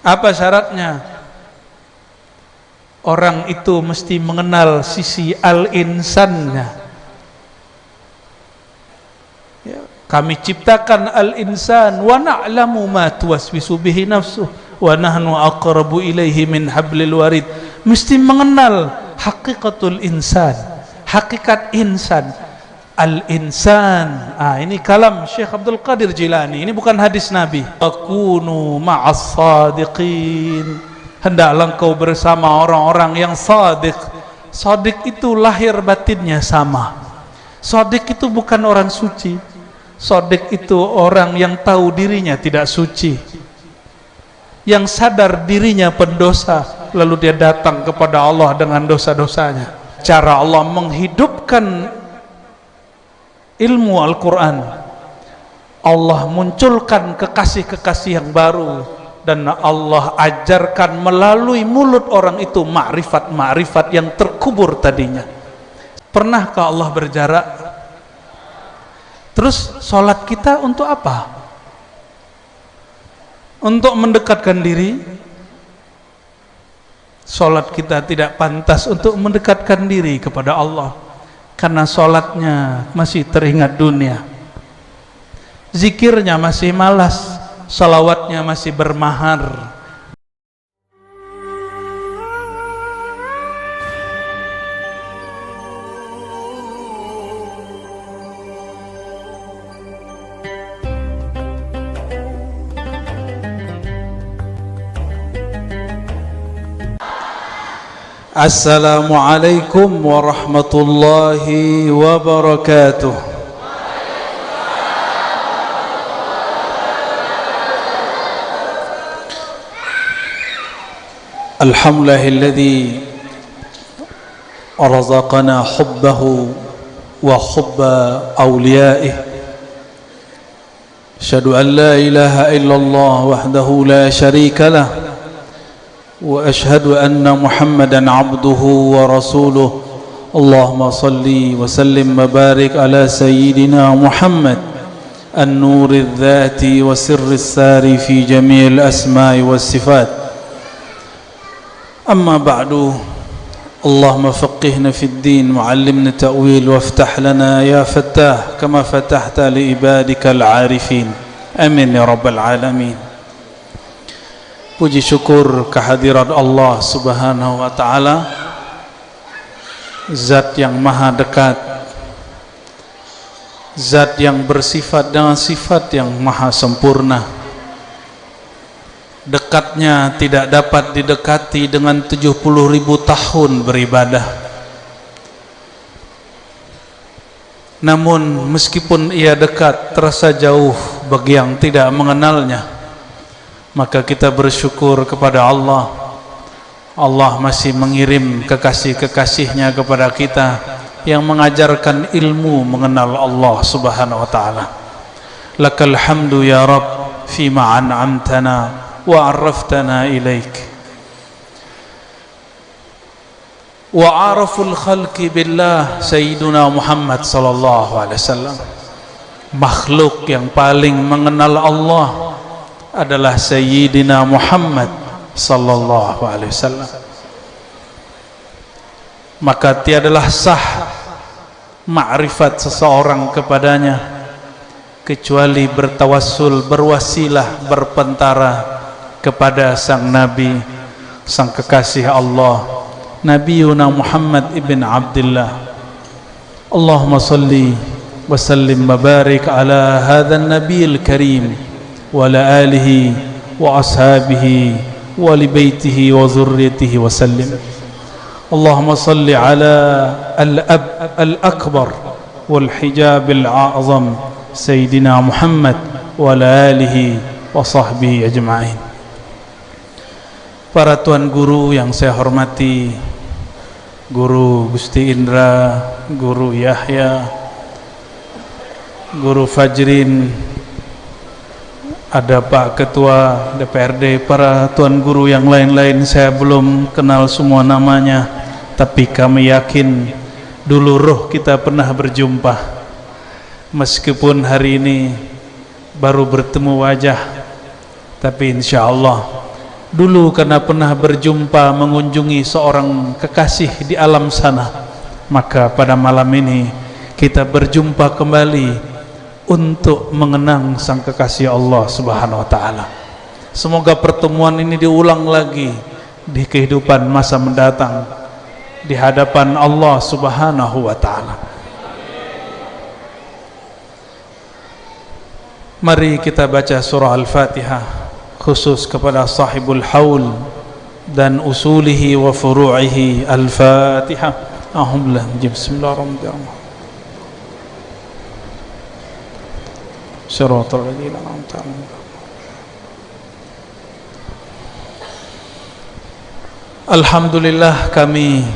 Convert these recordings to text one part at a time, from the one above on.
Apa syaratnya? Orang itu mesti mengenal sisi al-insannya. Ya, kami ciptakan al-insan wa na'lamu ma tuwaswisu bihi nafsuh wa nahnu aqrabu ilaihi min hablil warid. Mesti mengenal hakikatul insan, hakikat insan, al-insan. Ini kalam Syekh Abdul Qadir Jilani, ini bukan hadis Nabi. Akunu ma'as sadiqin. Hendaklah engkau bersama orang-orang yang sadiq. Sadiq itu lahir batinnya sama. Sadiq itu bukan orang suci. Sadiq itu orang yang tahu dirinya tidak suci, yang sadar dirinya pendosa, lalu dia datang kepada Allah dengan dosa-dosanya. Cara Allah menghidupkan ilmu Al-Quran, Allah munculkan kekasih-kekasih yang baru, dan Allah ajarkan melalui mulut orang itu ma'rifat-ma'rifat yang terkubur tadinya. Pernahkah Allah berjarak? Terus sholat kita untuk apa? Untuk mendekatkan diri? Sholat kita tidak pantas untuk mendekatkan diri kepada Allah, karena sholatnya masih teringat dunia, zikirnya masih malas, salawatnya masih bermahar. Assalamualaikum warahmatullahi wabarakatuh. Alhamdulillahilladzi razaqana hubbahu wa hubba awliya'ih. Asyhadu an la ilaha illallah wahdahu la syarika lah, wa asyhadu anna Muhammadan abduhu wa rasuluh. Allahumma salli wa sallim wa barik ala sayyidina Muhammad an-nuri adh-dhati wa sirri as-sari fi jami'il asma'i was sifat. أما بعد اللهم فقهنا في الدين وعلمنا التأويل وافتح لنا يا فتاح كما فتحت لعبادك العارفين آمين يا رب العالمين. Puji syukur kehadirat Allah subhanahu wa ta'ala, Zat yang maha dekat, Zat yang bersifat dengan sifat yang maha sempurna. Dekatnya tidak dapat didekati dengan 70.000 tahun beribadah. Namun meskipun ia dekat, terasa jauh bagi yang tidak mengenalnya. Maka kita bersyukur kepada Allah. Allah masih mengirim kekasih-kekasihnya kepada kita yang mengajarkan ilmu mengenal Allah subhanahu wa ta'ala. Lakal hamdu ya Rabb fima an'amtana wa arraftana ilaik. Wa araful khalqi billah Sayyiduna Muhammad sallallahu alaihi wasallam. Makhluk yang paling mengenal Allah adalah Sayyidina Muhammad sallallahu alaihi wasallam. Maka tiadalah sah ma'rifat seseorang kepadanya kecuali bertawassul, berwasilah, berpentara kepada sang Nabi, sang kekasih Allah, Nabiuna Muhammad ibn Abdullah. Allahumma salli wa sallim wa barik ala hadha an-nabiyil karim wa ala alihi wa ashabihi wa li baitihi wa zurriyatihi wa sallim. Allahumma salli ala al-ab al-akbar wal hijab al-a'zam Sayyidina Muhammad wa ala alihi wa sahbihi ajma'in. Para tuan guru yang saya hormati, Guru Gusti Indra, Guru Yahya, Guru Fajrin, ada Pak Ketua DPRD, para tuan guru yang lain-lain saya belum kenal semua namanya, tapi kami yakin dulu roh kita pernah berjumpa. Meskipun hari ini baru bertemu wajah, tapi insya Allah dulu karena pernah berjumpa mengunjungi seorang kekasih di alam sana, maka pada malam ini kita berjumpa kembali untuk mengenang sang kekasih Allah Subhanahu wa taala. Semoga pertemuan ini diulang lagi di kehidupan masa mendatang di hadapan Allah Subhanahu wa taala. Mari kita baca surah Al-Fatihah khusus kepada sahibul haul dan usulihi wa furu'ihi. Al-Fatihah. Bismillahirrahmanirrahim. Shiratal ladzina an'amta 'alaihim. Alhamdulillah, kami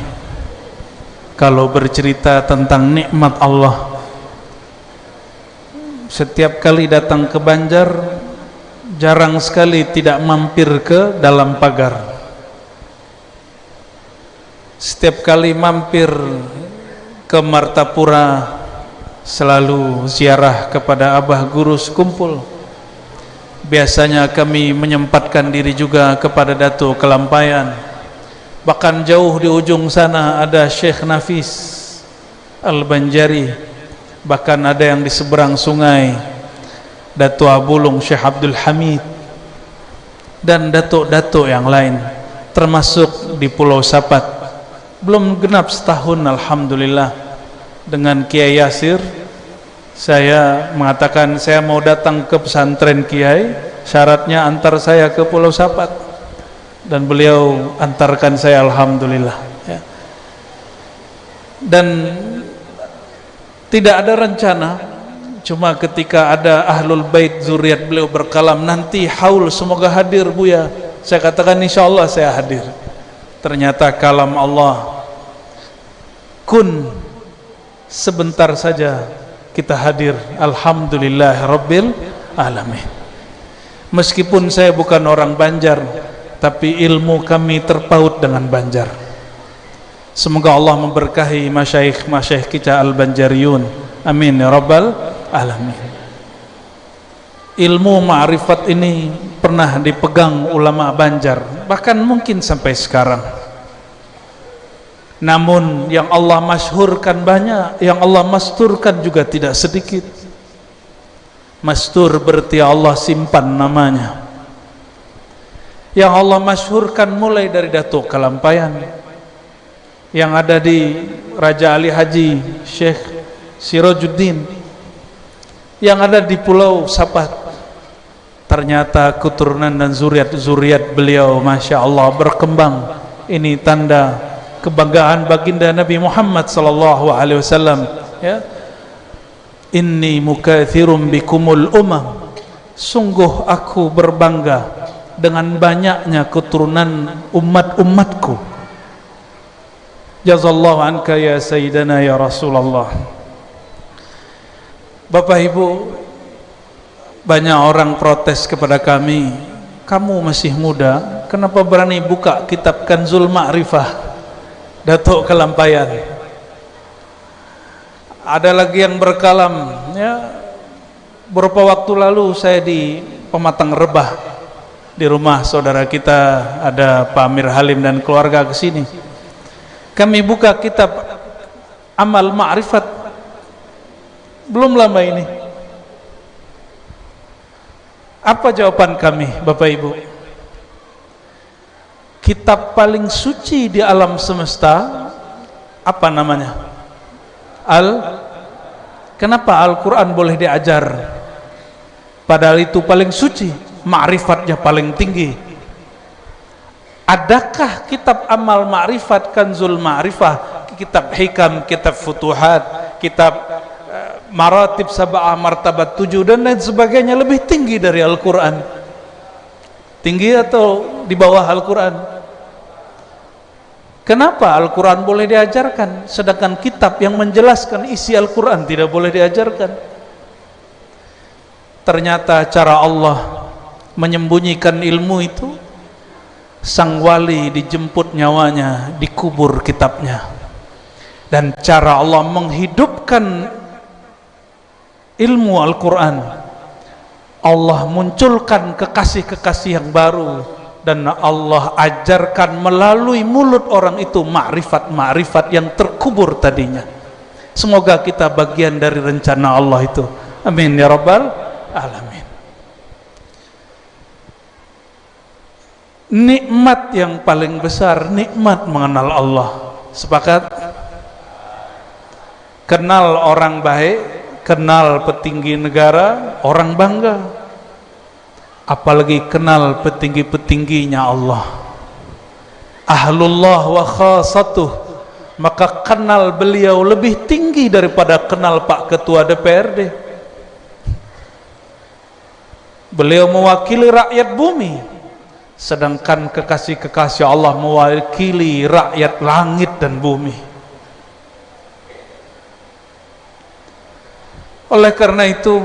kalau bercerita tentang nikmat Allah, setiap kali datang ke Banjar jarang sekali tidak mampir ke dalam pagar. Setiap kali mampir ke Martapura selalu ziarah kepada Abah Guru sekumpul. Biasanya kami menyempatkan diri juga kepada Datuk Kelampayan. Bahkan jauh di ujung sana ada Syekh Nafis Al-Banjari. Bahkan ada yang di seberang sungai Datuk Abulung Syekh Abdul Hamid, dan datuk-datuk yang lain, termasuk di Pulau Sapat. Belum genap setahun alhamdulillah dengan Kiai Yasir, saya mengatakan saya mau datang ke pesantren Kiai, syaratnya antar saya ke Pulau Sapat, dan beliau antarkan saya alhamdulillah ya. Dan tidak ada rencana, cuma ketika ada ahlul bait zuriat beliau berkalam, nanti haul semoga hadir Buya. Saya katakan insyaallah saya hadir. Ternyata kalam Allah, kun, sebentar saja kita hadir. Alhamdulillah Rabbil Alamin. Meskipun saya bukan orang Banjar, tapi ilmu kami terpaut dengan Banjar. Semoga Allah memberkahi masyayikh kita Al-Banjariyun. Amin ya Rabbal Alamin. Ilmu ma'rifat ini pernah dipegang ulama Banjar, bahkan mungkin sampai sekarang. Namun yang Allah masyhurkan banyak, yang Allah masturkan juga tidak sedikit. Mastur berarti Allah simpan namanya. Yang Allah masyhurkan mulai dari Datuk Kelampayan, yang ada di Raja Ali Haji Syekh Sirajuddin, yang ada di Pulau Sapat. Ternyata keturunan dan zuriat beliau Masya Allah berkembang. Ini tanda kebanggaan baginda Nabi Muhammad sallallahu alaihi wasallam ya. Inni mukathirum bikumul umam, sungguh aku berbangga dengan banyaknya keturunan umat-umatku. Jazallahu anka ya Sayyidana ya Rasulullah. Bapak Ibu, banyak orang protes kepada kami, kamu masih muda, kenapa berani buka kitab Kanzul Ma'rifah Datuk Kelampayan? Ada lagi yang berkalam ya, beberapa waktu lalu saya di Pematang Rebah, di rumah saudara kita ada Pak Amir Halim dan keluarga ke sini. Kami buka kitab Amal Ma'rifat belum lama ini. Apa jawaban kami Bapak Ibu? Kitab paling suci di alam semesta apa namanya? Kenapa Al-Quran boleh diajar? Padahal itu paling suci, ma'rifatnya paling tinggi. Adakah kitab Amal Ma'rifat, Kanzul Ma'rifah, kitab Hikam, kitab Futuhat, kitab Maratib Sab'ah, Martabat 7 dan lain sebagainya lebih tinggi dari Al-Quran? Tinggi atau di bawah Al-Quran? Kenapa Al-Quran boleh diajarkan sedangkan kitab yang menjelaskan isi Al-Quran tidak boleh diajarkan? Ternyata cara Allah menyembunyikan ilmu itu, sang wali dijemput nyawanya, dikubur kitabnya. Dan cara Allah menghidupkan ilmu Al-Quran, Allah munculkan kekasih-kekasih yang baru dan Allah ajarkan melalui mulut orang itu ma'rifat-ma'rifat yang terkubur tadinya. Semoga kita bagian dari rencana Allah itu. Amin ya rabbal alamin. Nikmat yang paling besar, nikmat mengenal Allah. Sepakat? Kenal orang baik, kenal petinggi negara, orang bangga. Apalagi kenal petinggi-petingginya Allah, ahlullah wa khasatuh, maka kenal beliau lebih tinggi daripada kenal Pak Ketua DPRD. Beliau mewakili rakyat bumi, sedangkan kekasih-kekasih Allah mewakili rakyat langit dan bumi. Oleh karena itu,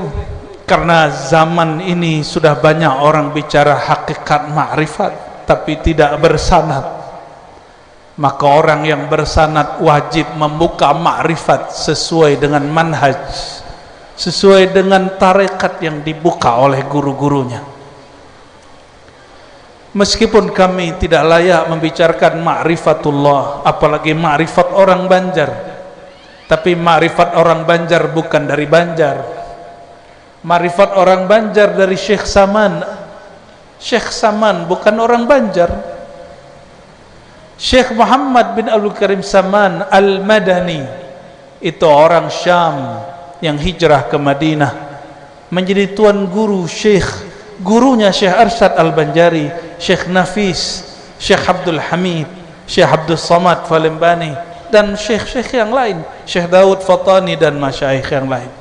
karena zaman ini sudah banyak orang bicara hakikat ma'rifat tapi tidak bersanad, maka orang yang bersanad wajib membuka ma'rifat sesuai dengan manhaj, sesuai dengan tarekat yang dibuka oleh guru-gurunya. Meskipun kami tidak layak membicarakan ma'rifatullah, apalagi ma'rifat orang Banjar, tapi ma'rifat orang Banjar bukan dari Banjar. Ma'rifat orang Banjar dari Syekh Saman. Syekh Saman bukan orang Banjar. Syekh Muhammad bin Abdul Karim Saman Al-Madani itu orang Syam yang hijrah ke Madinah, menjadi tuan guru Syekh, gurunya Syekh Arsyad Al-Banjari, Syekh Nafis, Syekh Abdul Hamid, Syekh Abdul Samad Falembani, dan syekh-syekh yang lain, Syekh Daud Fatani dan masyayikh yang lain.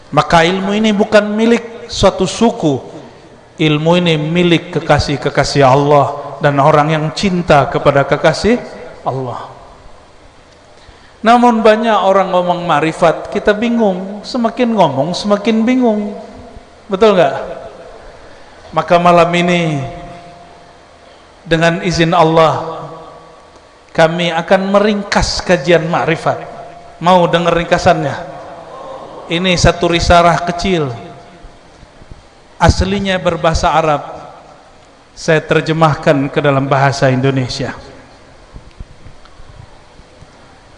Maka ilmu ini bukan milik suatu suku, ilmu ini milik kekasih-kekasih Allah dan orang yang cinta kepada kekasih Allah. Namun banyak orang ngomong ma'rifat, kita bingung, semakin ngomong semakin bingung, betul nggak? Maka malam ini dengan izin Allah kami akan meringkas kajian ma'rifat. Mau dengar ringkasannya? Ini satu risalah kecil, aslinya berbahasa Arab, saya terjemahkan ke dalam bahasa Indonesia.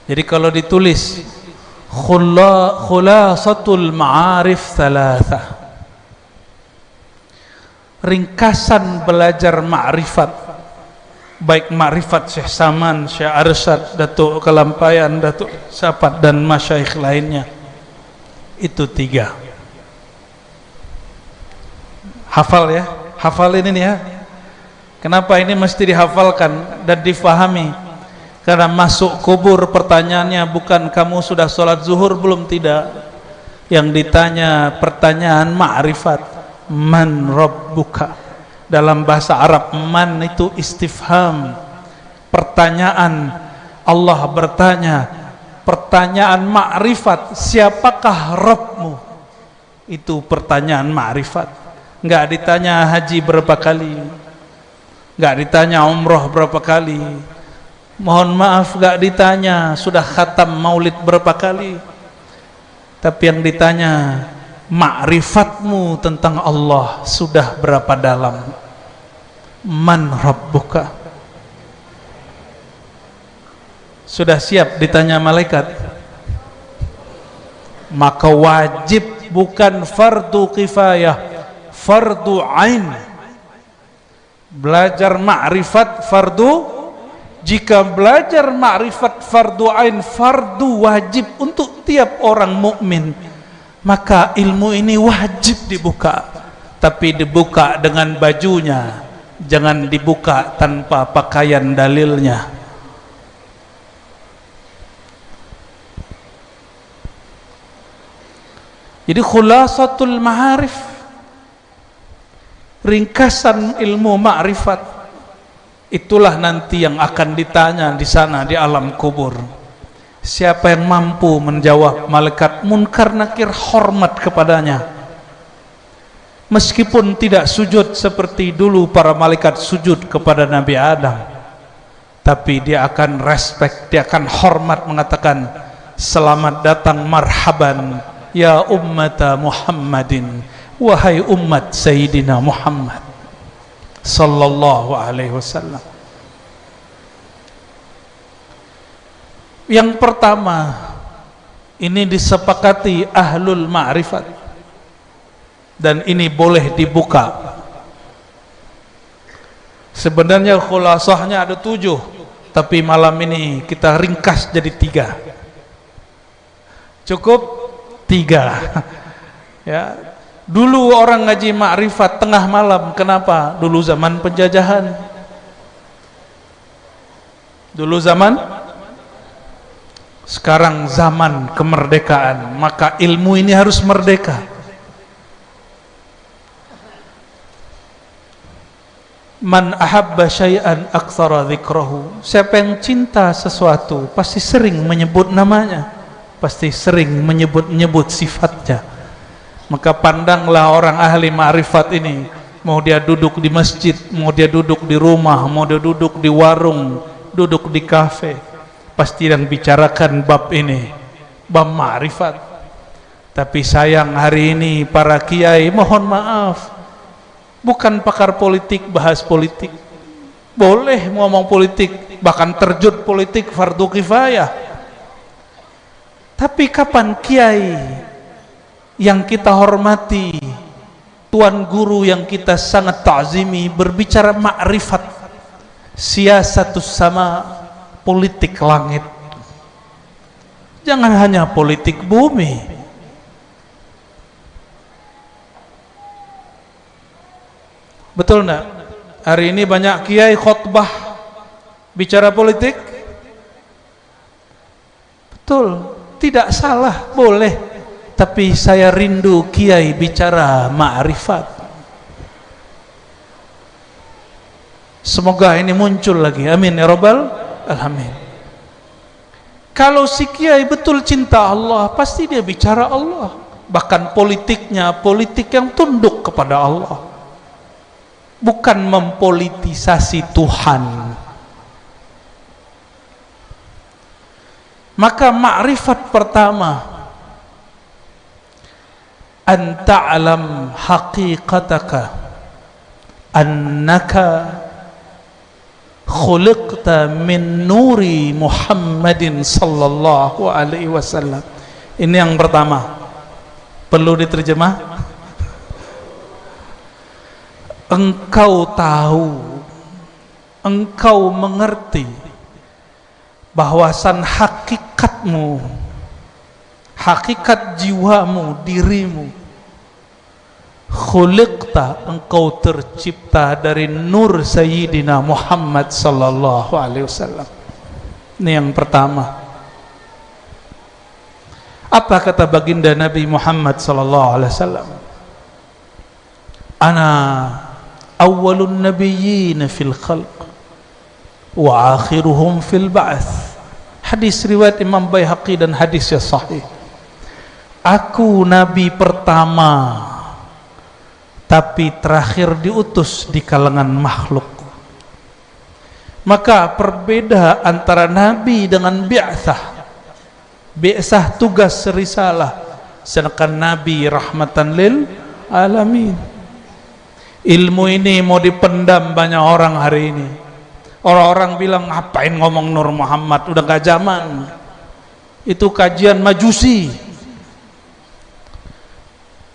Jadi kalau ditulis khulasatul ma'arif thalatha, ringkasan belajar ma'rifat, baik ma'rifat Syekh Saman, Syekh Arsyad, Datuk Kelampayan, Datuk Sapat dan masyayikh lainnya, itu 3. Hafal ya, hafalin ini ya. Kenapa ini mesti dihafalkan dan difahami? Karena masuk kubur pertanyaannya bukan kamu sudah sholat zuhur belum, tidak. Yang ditanya pertanyaan ma'rifat, man rabbuka. Dalam bahasa Arab man itu istifham, pertanyaan. Allah bertanya, pertanyaan ma'rifat, siapakah Rabbmu? Itu pertanyaan ma'rifat. Enggak ditanya haji berapa kali, enggak ditanya umroh berapa kali, mohon maaf enggak ditanya sudah khatam maulid berapa kali, tapi yang ditanya ma'rifatmu tentang Allah sudah berapa dalam. Man rabbuka. Sudah siap ditanya malaikat? Maka wajib, bukan fardu kifayah, fardu ain. Belajar ma'rifat fardu. Jika belajar ma'rifat fardu ain, fardu wajib untuk tiap orang mukmin, maka ilmu ini wajib dibuka. Tapi dibuka dengan bajunya, jangan dibuka tanpa pakaian dalilnya. Jadi khulasatul ma'arif, ringkasan ilmu ma'rifat, itulah nanti yang akan ditanya di sana di alam kubur. Siapa yang mampu menjawab, malaikat munkar nakir hormat kepadanya, meskipun tidak sujud seperti dulu para malaikat sujud kepada Nabi Adam, tapi dia akan respect, dia akan hormat, mengatakan selamat datang, marhaban ya ummata Muhammadin, wahai umat Sayyidina Muhammad. sallallahu alaihi wasallam. Yang pertama, ini disepakati ahlul ma'rifat, dan ini boleh dibuka. Sebenarnya khulasahnya ada 7, tapi malam ini kita ringkas jadi 3. Cukup 3. Ya, dulu orang ngaji ma'rifat tengah malam. Kenapa? Dulu zaman penjajahan. Dulu zaman, sekarang zaman kemerdekaan, maka ilmu ini harus merdeka. Man ahabba syai'an aktsara dzikrahu. Siapa yang cinta sesuatu pasti sering menyebut namanya, pasti sering menyebut-nyebut sifatnya. Maka pandanglah orang ahli ma'rifat ini, mau dia duduk di masjid, mau dia duduk di rumah, mau dia duduk di warung, duduk di kafe, pasti yang bicarakan bab ini, bab ma'rifat. Tapi sayang hari ini para kiai, mohon maaf, bukan pakar politik, bahas politik. Boleh ngomong politik, bahkan terjun politik fardu kifayah. Tapi kapan kiai yang kita hormati, tuan guru yang kita sangat ta'zimi, berbicara ma'rifat, siasatus sama, politik langit? Jangan hanya politik bumi. Betul enggak? Hari ini banyak kiai khutbah bicara politik. Betul, tidak salah, boleh. Tapi saya rindu kiai bicara ma'rifat. Semoga ini muncul lagi, amin ya rabbal alamin. Kalau si kiai betul cinta Allah, pasti dia bicara Allah. Bahkan politiknya politik yang tunduk kepada Allah, bukan mempolitisasi Tuhan. Maka ma'rifat pertama, an ta'lam haqiqataka annaka khuliqta min nuri Muhammadin sallallahu alaihi wasallam. Ini yang pertama, perlu diterjemah. Engkau tahu, engkau mengerti bahwasan hakikatmu, hakikat jiwamu, dirimu, khuliqta, engkau tercipta dari nur Sayyidina Muhammad sallallahu alaihi wasallam. Ini yang pertama. Apa kata baginda Nabi Muhammad sallallahu alaihi wasallam? Ana awwalun nabiyyin fil khalq wa akhiruhum fil ba'ts. Hadis riwayat Imam Baihaqi dan hadisnya sahih. Aku nabi pertama, tapi terakhir diutus di kalangan makhluk. Maka perbeda antara nabi dengan bi'tsah. Bi'tsah tugas risalah, sedangkan nabi rahmatan lil alamin. Ilmu ini mau dipendam banyak orang hari ini. Orang-orang bilang, ngapain ngomong Nur Muhammad, udah gak zaman. Itu kajian majusi.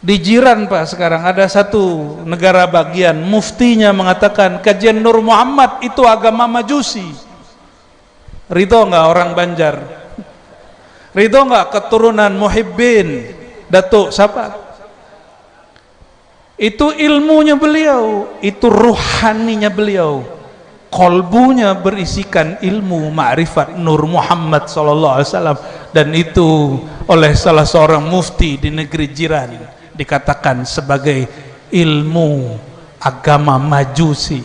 Di jiran Pak sekarang ada satu negara bagian, muftinya mengatakan kajian Nur Muhammad itu agama majusi. Ridho nggak orang Banjar? Ridho nggak keturunan Muhibbin, Datuk siapa? Itu ilmunya beliau, itu ruhaninya beliau, kolbunya berisikan ilmu ma'rifat Nur Muhammad sallallahu alaihi wasallam, dan itu oleh salah seorang mufti di negeri jiran dikatakan sebagai ilmu agama majusi.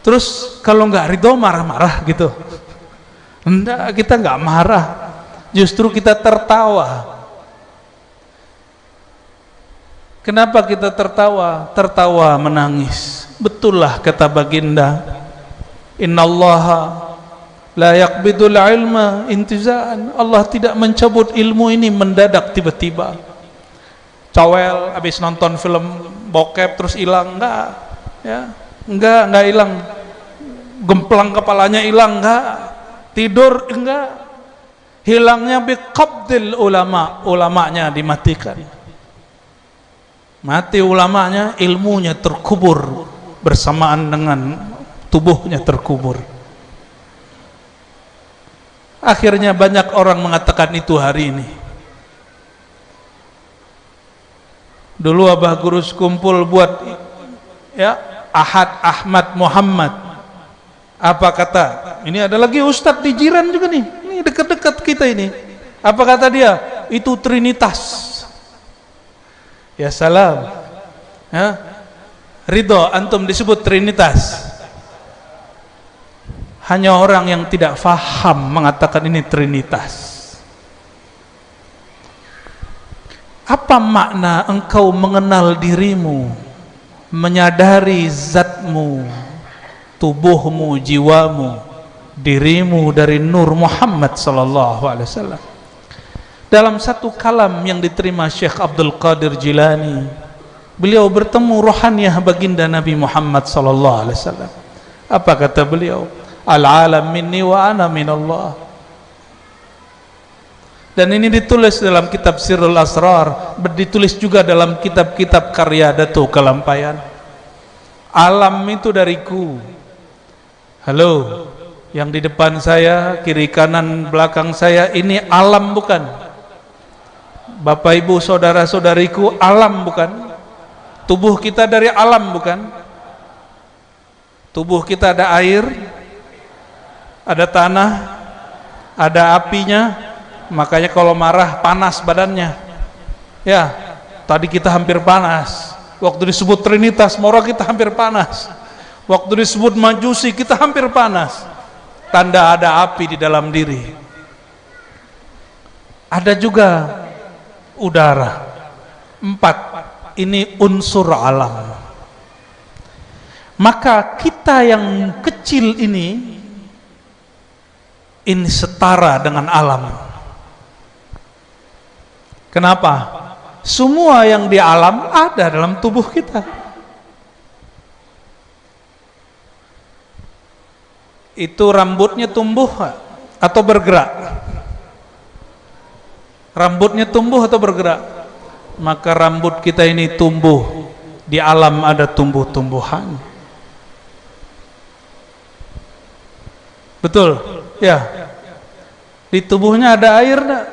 Terus kalau nggak ridho marah-marah gitu? Enggak, kita nggak marah, justru kita tertawa. Kenapa kita tertawa? Tertawa menangis. Betul lah kata baginda, innallaha la yaqbidul ilma intizaan. Allah tidak mencabut ilmu ini mendadak tiba-tiba. Cowel habis nonton film bokep terus hilang, enggak. Ya, enggak hilang. Gemplang kepalanya hilang, enggak. Tidur, enggak. Hilangnya biqabdil ulama, ulamanya dimatikan. Mati ulamanya, ilmunya terkubur bersamaan dengan tubuhnya terkubur. Akhirnya banyak orang mengatakan itu hari ini. Dulu Abah Guru kumpul buat ya Ahad, Ahmad, Muhammad. Apa kata? Ini ada lagi ustadz di jiran juga nih. Ini dekat-dekat kita ini. Apa kata dia? Itu Trinitas. Ya salam. Ya. Ridho antum disebut Trinitas. Hanya orang yang tidak faham mengatakan ini Trinitas. Apa makna engkau mengenal dirimu, menyadari zatmu, tubuhmu, jiwamu, dirimu dari nur Muhammad sallallahu alaihi wasallam? Dalam satu kalam yang diterima Syekh Abdul Qadir Jilani, beliau bertemu rohaniyah baginda Nabi Muhammad sallallahu alaihi wasallam. Apa kata beliau? Al-alam minni wa ana minallah. Dan ini ditulis dalam kitab Sirrul Asrar, ditulis juga dalam kitab-kitab karya Datuk Kalampayan. Alam itu dariku. Halo, yang di depan saya, kiri kanan belakang saya, ini alam bukan? Bapak ibu saudara saudariku, alam bukan? Tubuh kita dari alam bukan? Tubuh kita ada air, ada tanah, ada apinya. Makanya kalau marah panas badannya. Ya, tadi kita hampir panas. Waktu disebut Trinitas, moral kita hampir panas. Waktu disebut Majusi, kita hampir panas. Tanda ada api di dalam diri. Ada juga udara. 4. Ini unsur alam. Maka kita yang kecil ini setara dengan alam. Kenapa? Semua yang di alam ada dalam tubuh kita. Itu rambutnya tumbuh atau bergerak? Rambutnya tumbuh atau bergerak? Maka rambut kita ini tumbuh. Di alam ada tumbuh-tumbuhan. Betul? Ya. Di tubuhnya ada air enggak?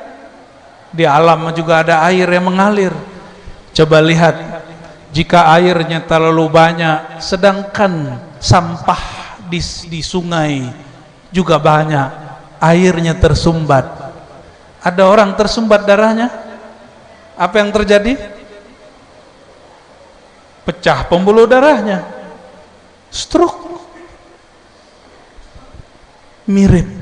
Di alam juga ada air yang mengalir. Coba lihat, jika airnya terlalu banyak, sedangkan sampah di sungai juga banyak, airnya tersumbat. Ada orang tersumbat darahnya, apa yang terjadi? Pecah pembuluh darahnya, stroke. Mirip.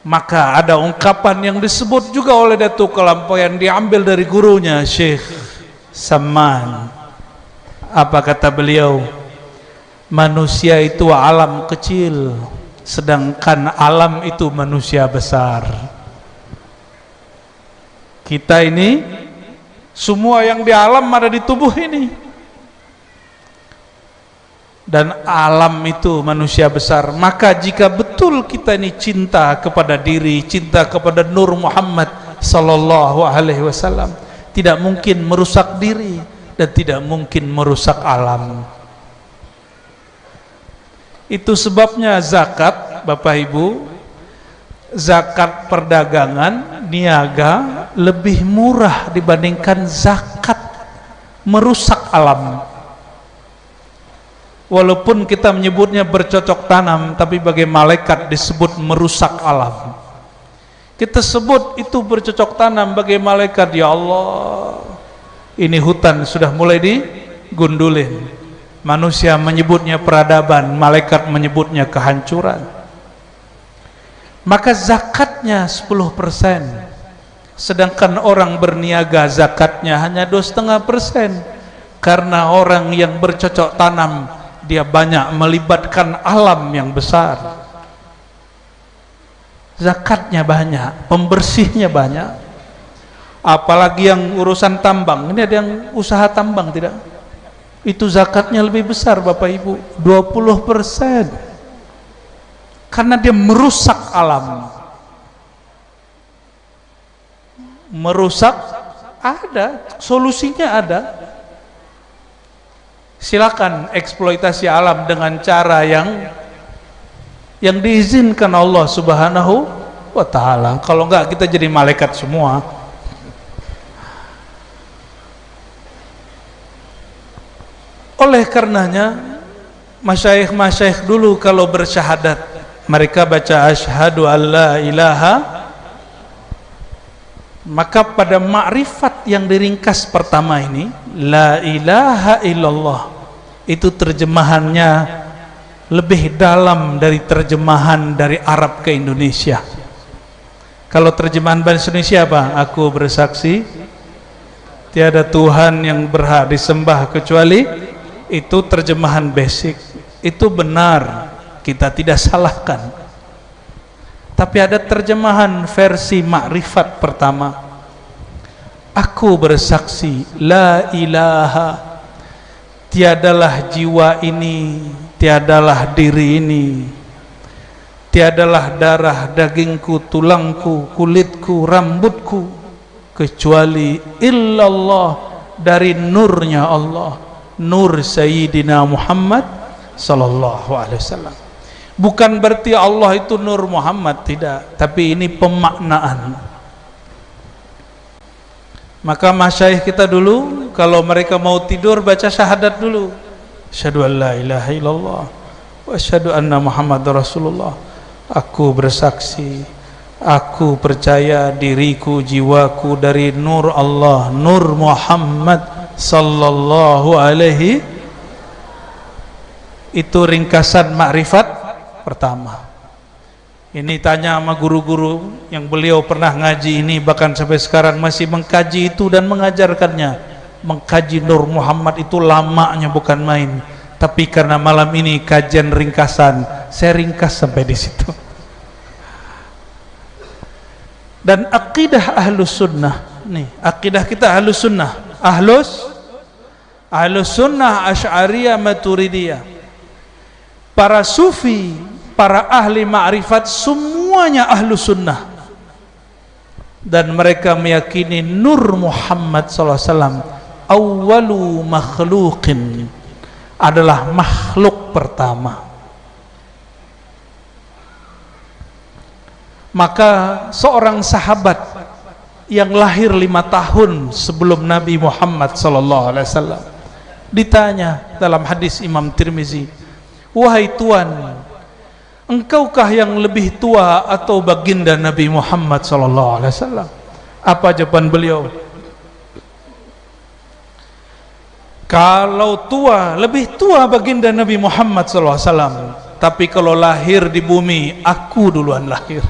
Maka ada ungkapan yang disebut juga oleh Datuk Kalampayan, diambil dari gurunya Syekh Saman. Apa kata beliau? Manusia itu alam kecil, sedangkan alam itu manusia besar. Kita ini semua yang di alam ada di tubuh ini. Dan alam itu manusia besar. Maka jika betul kita ini cinta kepada diri, cinta kepada Nur Muhammad sallallahu alaihi wasallam, tidak mungkin merusak diri dan tidak mungkin merusak alam. Itu sebabnya zakat, Bapak Ibu, zakat perdagangan, niaga lebih murah dibandingkan zakat merusak alam. Walaupun kita menyebutnya bercocok tanam, tapi bagi malaikat disebut merusak alam. Kita sebut itu bercocok tanam bagi malaikat. Ya Allah, ini hutan sudah mulai digundulin. Manusia menyebutnya peradaban, malaikat menyebutnya kehancuran. Maka zakatnya 10%, sedangkan orang berniaga zakatnya hanya 2,5%. Karena orang yang bercocok tanam, dia banyak melibatkan alam yang besar. Zakatnya banyak, pembersihnya banyak. Apalagi yang urusan tambang. Ini ada yang usaha tambang tidak? Itu zakatnya lebih besar Bapak Ibu, 20%. Karena dia merusak alam. Merusak, ada solusinya, ada. Silakan eksploitasi alam dengan cara yang diizinkan Allah Subhanahu wa ta'ala. Kalau enggak kita jadi malaikat semua. Oleh karenanya masyayikh dulu kalau bersyahadat mereka baca asyhadu alla ilaha, maka pada makrifat yang diringkas pertama ini la ilaha illallah, itu terjemahannya lebih dalam dari terjemahan dari Arab ke Indonesia. Kalau terjemahan bahasa Indonesia apa? Aku bersaksi tiada Tuhan yang berhak disembah kecuali. Itu terjemahan basic, itu benar, kita tidak salahkan. Tapi ada terjemahan versi makrifat pertama. Aku bersaksi la ilaha, tiadalah jiwa ini, tiadalah diri ini, tiadalah darah dagingku, tulangku, kulitku, rambutku, kecuali illallah, dari nurnya Allah, nur Sayyidina Muhammad sallallahu alaihi wasallam. Bukan berarti Allah itu nur Muhammad, tidak, tapi ini pemaknaan. Maka masyayikh kita dulu kalau mereka mau tidur baca syahadat dulu. Asyhadu an la ilaha illallah wa asyhadu anna Muhammadar Rasulullah. Aku bersaksi, aku percaya diriku, jiwaku dari nur Allah, nur Muhammad sallallahu alaihi. Itu ringkasan makrifat pertama. Ini tanya sama guru-guru yang beliau pernah ngaji ini, bahkan sampai sekarang masih mengkaji itu dan mengajarkannya. Mengkaji Nur Muhammad itu lamanya bukan main. Tapi karena malam ini kajian ringkasan, saya ringkas sampai di situ. Dan akidah ahlus sunnah nih, akidah kita ahlus sunnah, ahlus sunnah Asy'ariyah Maturidiyah, para sufi, para ahli ma'rifat, semuanya ahlus sunnah. Dan mereka meyakini nur Muhammad SAW awwalu makhluqin, adalah makhluk pertama. Maka seorang sahabat yang lahir 5 tahun sebelum Nabi Muhammad SAW ditanya dalam hadis Imam Tirmizi, wahai Tuan, engkaukah yang lebih tua atau baginda Nabi Muhammad SAW? Apa jawaban beliau? Kalau tua, lebih tua baginda Nabi Muhammad SAW. Tapi kalau lahir di bumi, aku duluan lahir.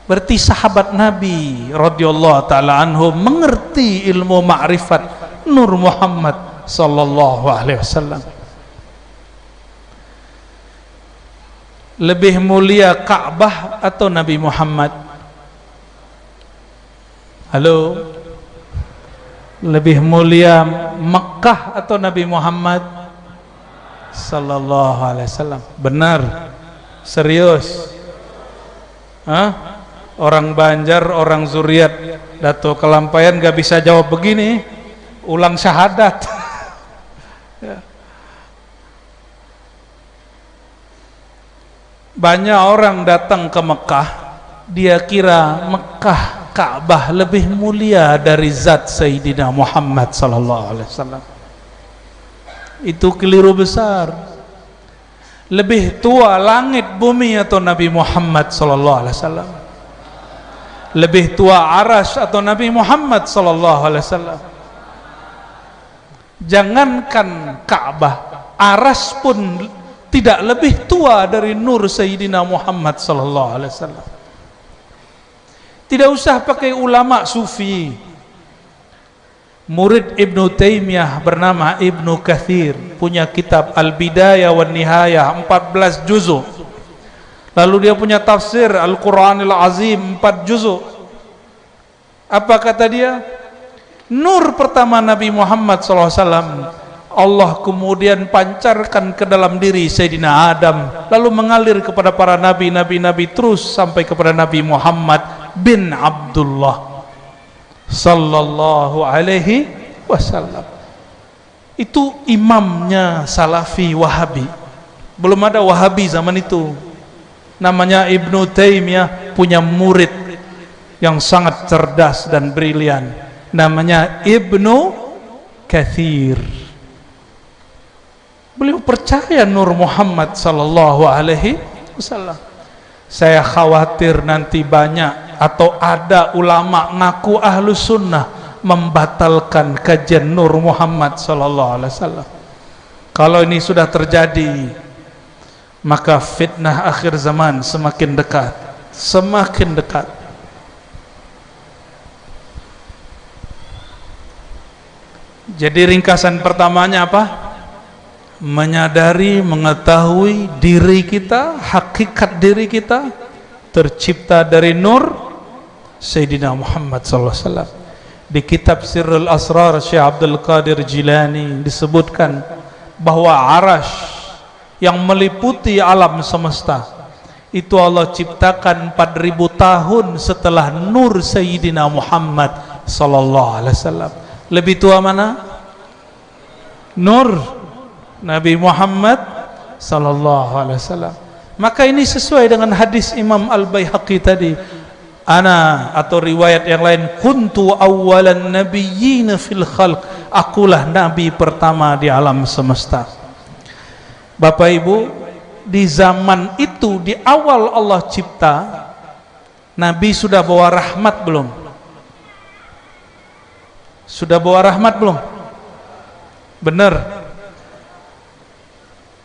Berarti sahabat Nabi radhiyallahu ta'ala anhu mengerti ilmu ma'rifat Nur Muhammad sallallahu alaihi wasallam. Lebih mulia Ka'bah atau Nabi Muhammad? Halo? Lebih mulia Mekah atau Nabi Muhammad sallallahu alaihi wasallam? Benar? Serius? Hah? Orang Banjar, orang Zuriat, Dato Kelampaian gak bisa jawab begini, ulang syahadat. Ya. Banyak orang datang ke Mekah, dia kira Mekah, Ka'bah lebih mulia dari zat Sayyidina Muhammad sallallahu alaihi wasallam. Itu keliru besar. Lebih tua langit bumi atau Nabi Muhammad sallallahu alaihi wasallam? Lebih tua arasy atau Nabi Muhammad sallallahu alaihi wasallam? Jangankan Ka'bah, arasy pun tidak lebih tua dari nur Sayyidina Muhammad sallallahu alaihi wasallam. Tidak usah pakai ulama sufi. Murid Ibnu Taimiyah bernama Ibnu Katsir punya kitab Al-Bidayah wan Nihayah 14 juzuk. Lalu dia punya tafsir Al-Quranil Azim 4 juzuk. Apa kata dia? Nur pertama Nabi Muhammad SAW Allah kemudian pancarkan ke dalam diri Sayyidina Adam, lalu mengalir kepada para nabi terus sampai kepada Nabi Muhammad bin Abdullah sallallahu alaihi wasallam. Itu imamnya Salafi Wahabi. Belum ada Wahabi zaman itu. Namanya Ibnu Taimiyah, punya murid yang sangat cerdas dan brilian, namanya Ibnu Katsir. Beliau percaya Nur Muhammad sallallahu alaihi wasallam. Saya khawatir nanti banyak atau ada ulama ngaku ahlus sunnah membatalkan kajian Nur Muhammad sallallahu alaihi wasallam. Kalau ini sudah terjadi, maka fitnah akhir zaman semakin dekat, semakin dekat. Jadi ringkasan pertamanya apa? Menyadari, mengetahui diri kita, hakikat diri kita tercipta dari nur Sayyidina Muhammad SAW. Di kitab Sirrul Asrar Syekh Abdul Qadir Jilani disebutkan bahwa arash yang meliputi alam semesta itu Allah ciptakan 4000 tahun setelah nur Sayyidina Muhammad SAW. Lebih tua mana? Nur Nabi Muhammad sallallahu alaihi wasallam. Maka ini sesuai dengan hadis Imam Al-Baihaqi tadi. Ana, atau riwayat yang lain, kuntu awwalan nabiyyin fil khalq. Akulah nabi pertama di alam semesta. Bapak Ibu, di zaman itu, di awal Allah cipta, Nabi sudah bawa rahmat belum? Sudah bawa rahmat belum? Benar.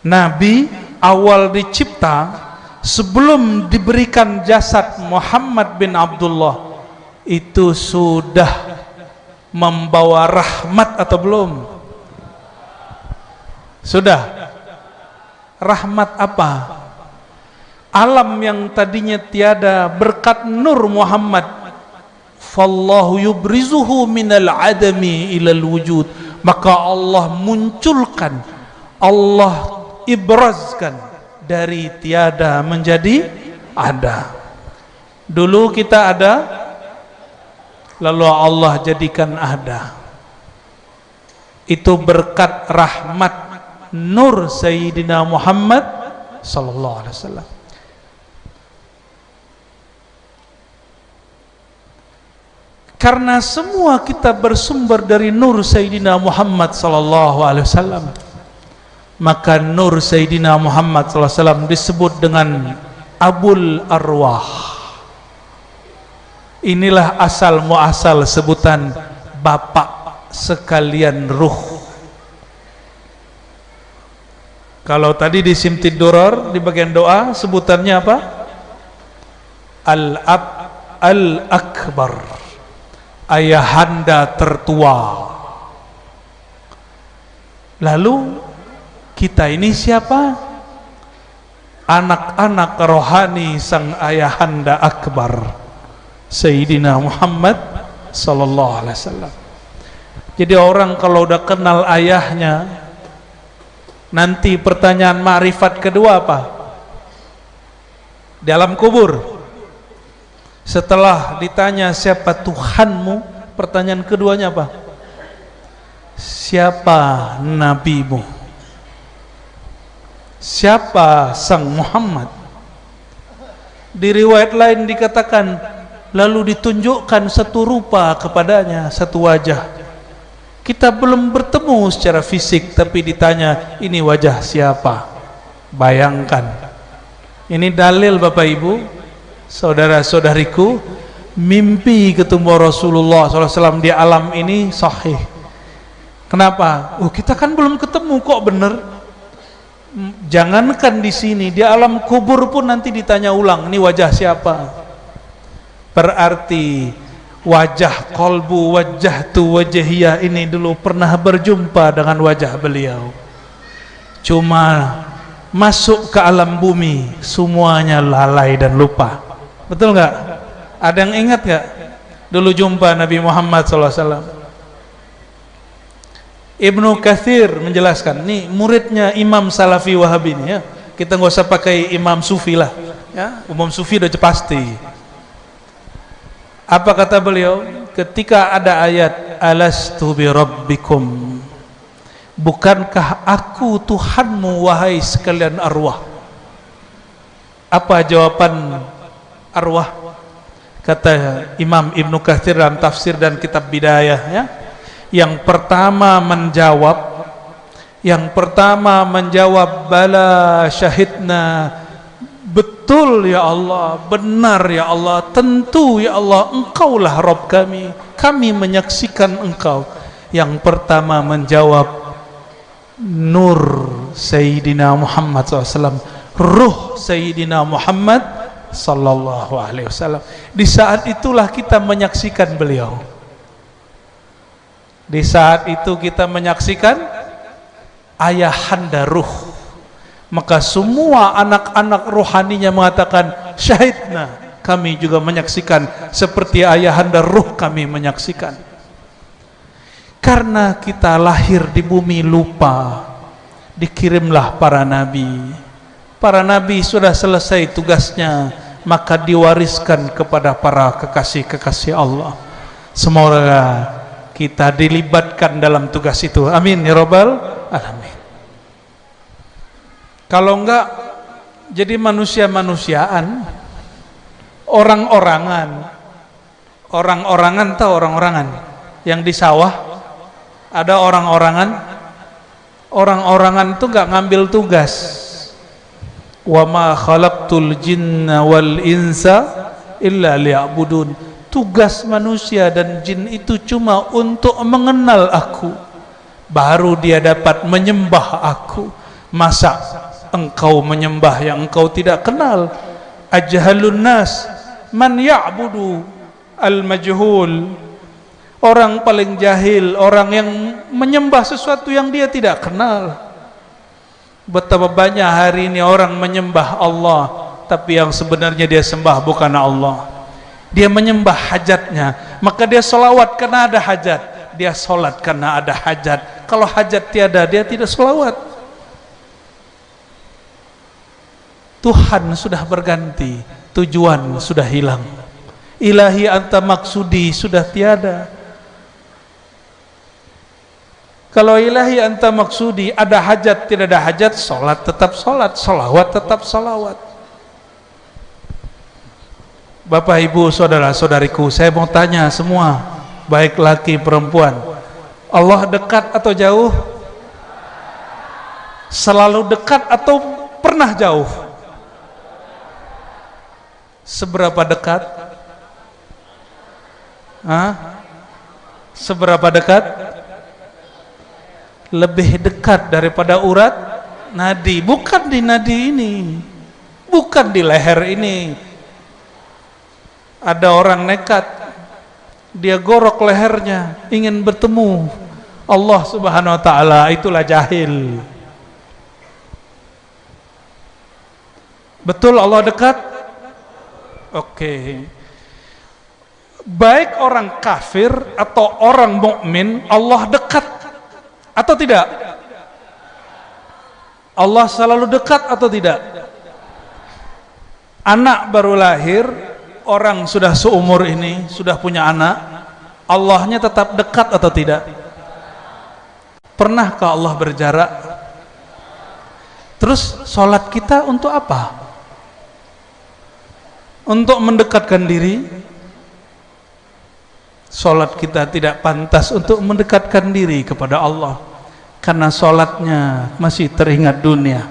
Nabi awal dicipta, sebelum diberikan jasad Muhammad bin Abdullah, itu sudah membawa rahmat atau belum? Sudah. Rahmat apa? Alam yang tadinya tiada berkat Nur Muhammad, fallahu yubrizuhu minal adami ilal wujud, maka Allah munculkan, Allah ibrazkan dari tiada menjadi ada. Dulu kita ada, lalu Allah jadikan ada. Itu berkat rahmat nur Sayyidina Muhammad sallallahu alaihi wasallam. Karena semua kita bersumber dari nur Sayyidina Muhammad sallallahu alaihi wasallam, maka nur Sayyidina Muhammad sallallahu alaihi wasallam disebut dengan Abul Arwah. Inilah asal muasal sebutan bapak sekalian ruh. Kalau tadi di Simtid Duror di bagian doa sebutannya apa? Al-Ab Al-Akbar, ayahanda tertua. Lalu kita ini siapa? Anak-anak rohani sang ayahanda akbar Sayyidina Muhammad sallallahu alaihi wasallam. Jadi orang kalau udah kenal ayahnya, nanti pertanyaan ma'rifat kedua apa? Di alam kubur. Setelah ditanya siapa Tuhanmu, pertanyaan keduanya apa? Siapa nabimu? Siapa sang Muhammad? Di riwayat lain dikatakan, lalu ditunjukkan satu rupa kepadanya, satu wajah. Kita belum bertemu secara fisik, tapi ditanya, ini wajah siapa? Bayangkan. Ini dalil Bapak Ibu, saudara-saudariku, mimpi ketemu Rasulullah SAW di alam ini sahih. Kenapa? Kita kan belum ketemu kok, bener. Jangankan di sini, di alam kubur pun nanti ditanya ulang, ini wajah siapa? Berarti wajah kolbu, wajah tu wajahiyah ini dulu pernah berjumpa dengan wajah beliau. Cuma masuk ke alam bumi, semuanya lalai dan lupa. Betul nggak? Ada yang ingat nggak? dulu jumpa Nabi Muhammad SAW. Ibnu Katsir menjelaskan, nih muridnya Imam Salafi Wahabi ini ya. Kita nggak usah pakai Imam Sufi lah, ya. Imam Sufi udah pasti. Apa kata beliau? Ketika ada ayat alastu bi rabbikum, bukankah aku Tuhanmu wahai sekalian arwah? Apa jawaban arwah? Kata Imam Ibnu Katsir dalam tafsir dan kitab Bidayah, ya. Yang pertama menjawab bala syahidna, betul ya Allah, benar ya Allah, tentu ya Allah, engkaulah Rabb kami menyaksikan engkau. Yang pertama menjawab nur Sayyidina Muhammad SAW, ruh Sayyidina Muhammad sallallahu alaihi wasallam. Di saat itulah kita menyaksikan beliau. Di saat itu kita menyaksikan ayahanda ruh. Maka semua anak-anak rohaninya mengatakan syahidna, kami juga menyaksikan seperti ayahanda ruh kami menyaksikan. Karena kita lahir di bumi lupa, dikirimlah para nabi. Para nabi sudah selesai tugasnya, maka diwariskan kepada para kekasih-kekasih Allah. Semoga kita dilibatkan dalam tugas itu. Amin ya rabbal alamin. Kalau enggak jadi manusia-manusiaan, orang-orangan tahu orang-orangan yang di sawah ada orang-orangan itu enggak ngambil tugas. Wa ma khalaqtul jinna wal insa illa liya'budun. Tugas manusia dan jin itu cuma untuk mengenal aku, baru dia dapat menyembah aku. Masa engkau menyembah yang engkau tidak kenal? Ajhalun nas man ya'budu al-majhul. Orang paling jahil, orang yang menyembah sesuatu yang dia tidak kenal. Betapa banyak hari ini orang menyembah Allah, tapi yang sebenarnya dia sembah bukan Allah. Dia menyembah hajatnya, maka dia solawat karena ada hajat, dia solat karena ada hajat. Kalau hajat tiada, dia tidak solawat. Tuhan sudah berganti, tujuan sudah hilang. Ilahi anta maksudi sudah tiada. Kalau ilahi anta maksudi, ada hajat tidak ada hajat, solat tetap solat, solawat tetap solawat. Bapak, ibu, saudara, saudariku, saya mau tanya semua, baik laki perempuan, Allah dekat atau jauh? Selalu dekat atau pernah jauh? Seberapa dekat? Seberapa dekat? Lebih dekat daripada urat nadi. Bukan di nadi ini, bukan di leher ini. Ada orang nekat, dia gorok lehernya, ingin bertemu Allah subhanahu wa ta'ala, itulah jahil. Betul Allah dekat? Oke. Baik orang kafir atau orang mukmin, Allah dekat atau tidak? Allah selalu dekat atau tidak? Anak baru lahir, orang sudah seumur ini, sudah punya anak, Allahnya tetap dekat atau tidak? Pernahkah Allah berjarak? Terus sholat kita untuk apa? Untuk mendekatkan diri? Sholat kita tidak pantas untuk mendekatkan diri kepada Allah, karena sholatnya masih teringat dunia,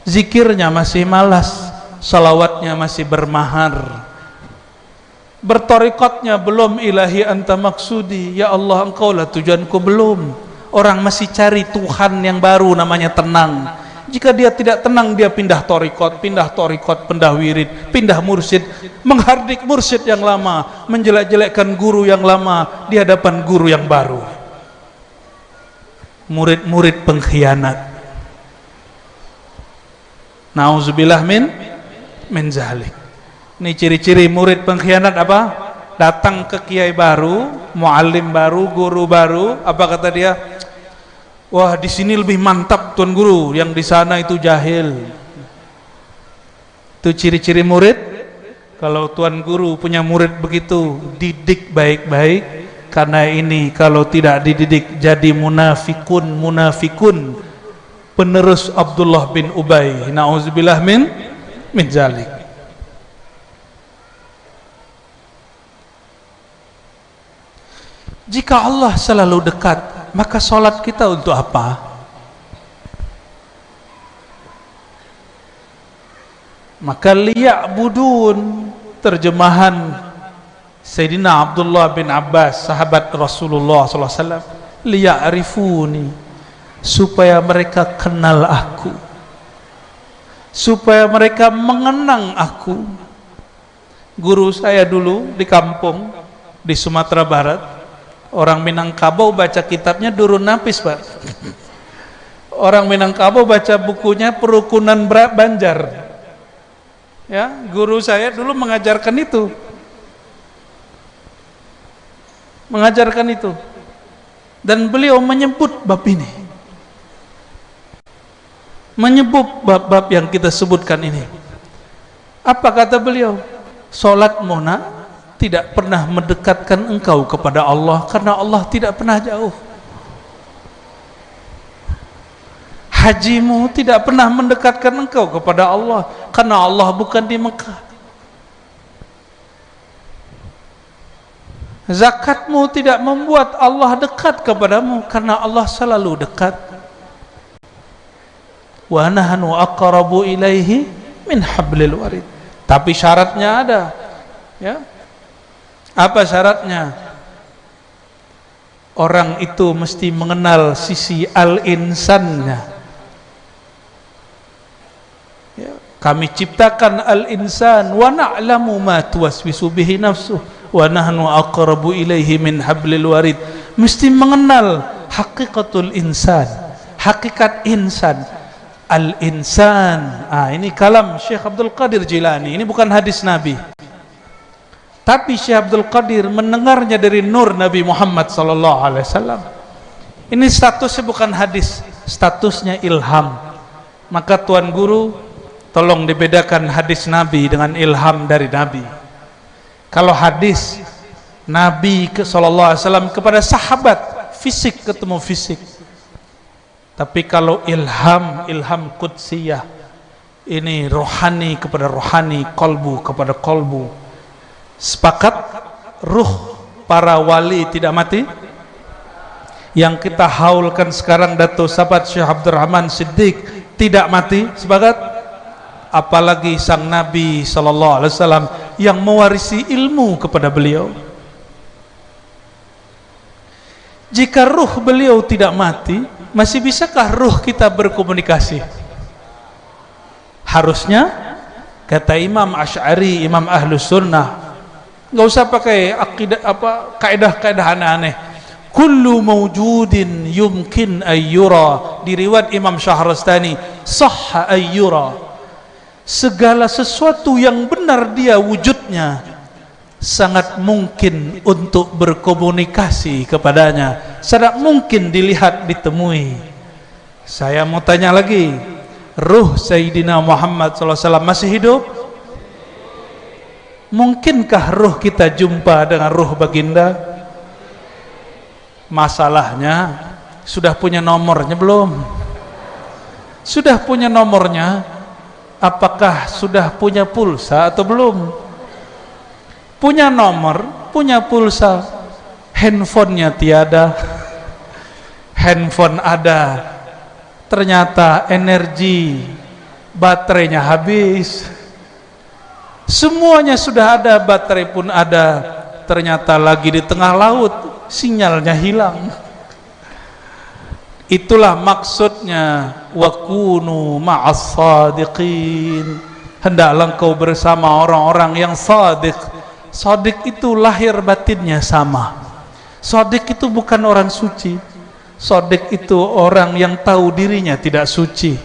zikirnya masih malas, salawatnya masih bermahar, bertorikotnya belum ilahi anta maksudi, ya Allah engkaulah tujuanku, belum. Orang masih cari Tuhan yang baru namanya tenang. Jika dia tidak tenang, dia pindah torikot, pindah wirid, pindah mursyid, menghardik mursyid yang lama, menjelek-jelekkan guru yang lama di hadapan guru yang baru. Murid-murid pengkhianat. Nauzubillah min zalik. Ini ciri-ciri murid pengkhianat apa? datang ke kiai baru, muallim baru, guru baru, apa kata dia? Wah, di sini lebih mantap tuan guru, yang di sana itu jahil. Itu ciri-ciri murid. Kalau tuan guru punya murid begitu, didik baik-baik, karena ini kalau tidak dididik jadi munafikun, penerus Abdullah bin Ubay. Na'udzubillah min zalik. Jika Allah selalu dekat, maka sholat kita untuk apa? Maka liya'budun, terjemahan Sayyidina Abdullah bin Abbas, sahabat Rasulullah SAW, liya'rifuni, supaya mereka kenal aku, supaya mereka mengenang aku. Guru saya dulu di kampung di Sumatera Barat, orang Minangkabau, baca kitabnya Durun Napis, Pak. Orang Minangkabau baca bukunya Perukunan Banjar. Ya, guru saya dulu mengajarkan itu. Dan beliau menyebut bab ini. Menyebut bab-bab yang kita sebutkan ini. Apa kata beliau? Salat muna tidak pernah mendekatkan engkau kepada Allah, karena Allah tidak pernah jauh. Hajimu tidak pernah mendekatkan engkau kepada Allah, karena Allah bukan di Mekah. Zakatmu tidak membuat Allah dekat kepadamu, karena Allah selalu dekat. Wa nahnu aqrabu ilaihi min hablil warid. Tapi syaratnya ada, ya. Apa syaratnya? Orang itu mesti mengenal sisi al-insannya. Ya, kami ciptakan al-insan wa na'lamu ma tuwaswisu bihi nafsuh wa nahnu aqrabu ilaihi min hablil warid. Mesti mengenal hakikatul insan, hakikat insan, al-insan. Ini kalam Syekh Abdul Qadir Jilani, ini bukan hadis Nabi. Tapi Syekh Abdul Qadir mendengarnya dari nur Nabi Muhammad SAW. Ini statusnya bukan hadis, statusnya ilham. Maka tuan guru, tolong dibedakan hadis Nabi dengan ilham dari Nabi. Kalau hadis Nabi SAW kepada sahabat, fisik ketemu fisik. Tapi kalau ilham qudsiyah, ini rohani kepada rohani, kolbu kepada kolbu. Sepakat ruh para wali tidak mati. Yang kita haulkan sekarang Dato' Sahabat Syekh Abdurrahman Siddiq tidak mati. Sepakat? Apalagi sang Nabi SAW yang mewarisi ilmu kepada beliau. Jika ruh beliau tidak mati, masih bisakah ruh kita berkomunikasi? Harusnya, kata Imam Asy'ari, Imam Ahlus Sunnah, nggak usah pakai akidah kaidah-kaidah aneh-aneh. Kullu mawjudin yumkin ayyura, di riwayat Imam Syahrastani, sahha ayyura. Segala sesuatu yang benar dia wujudnya, sangat mungkin untuk berkomunikasi kepadanya, sangat mungkin dilihat, ditemui. Saya mau tanya lagi, ruh Sayyidina Muhammad SAW masih hidup? Mungkinkah ruh kita jumpa dengan ruh baginda? Masalahnya, sudah punya nomornya belum? Sudah punya nomornya, apakah sudah punya pulsa atau belum? Punya nomor, punya pulsa, handphonenya tiada. Handphone ada, ternyata energi baterainya habis. Semuanya sudah ada, baterai pun ada, ternyata lagi di tengah laut, sinyalnya hilang. Itulah maksudnya wakunu ma'as sadiqin. Hendaklah engkau bersama orang-orang yang sadiq. Sadiq itu lahir batinnya sama. Sadiq itu bukan orang suci. Sadiq itu orang yang tahu dirinya tidak suci,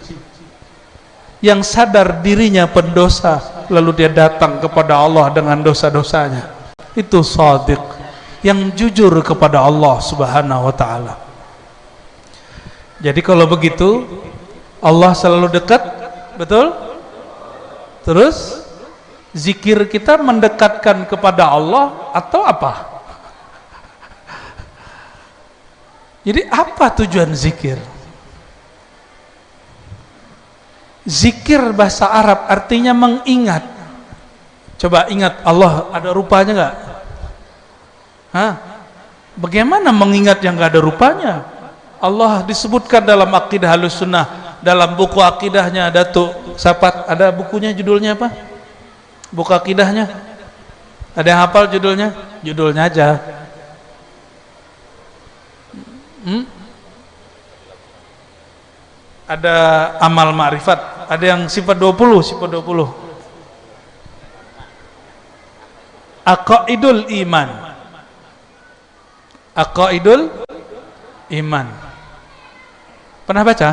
yang sadar dirinya pendosa, lalu dia datang kepada Allah dengan dosa-dosanya. Itu shadiq, yang jujur kepada Allah Subhanahu wa taala. Jadi kalau begitu Allah selalu dekat, betul? Terus zikir kita mendekatkan kepada Allah atau apa? Jadi apa tujuan zikir? Zikir bahasa Arab artinya mengingat. Coba ingat Allah ada rupanya nggak? Hah? Bagaimana mengingat yang nggak ada rupanya? Allah disebutkan dalam akidah Ahlussunnah, dalam buku akidahnya Datuk Sapat, ada bukunya judulnya apa? Buku akidahnya? Ada yang hafal judulnya? Judulnya aja. Ada amal ma'rifat, ada yang sifat 20, sifat 20. Aqaidul iman. Aqaidul iman. Pernah baca?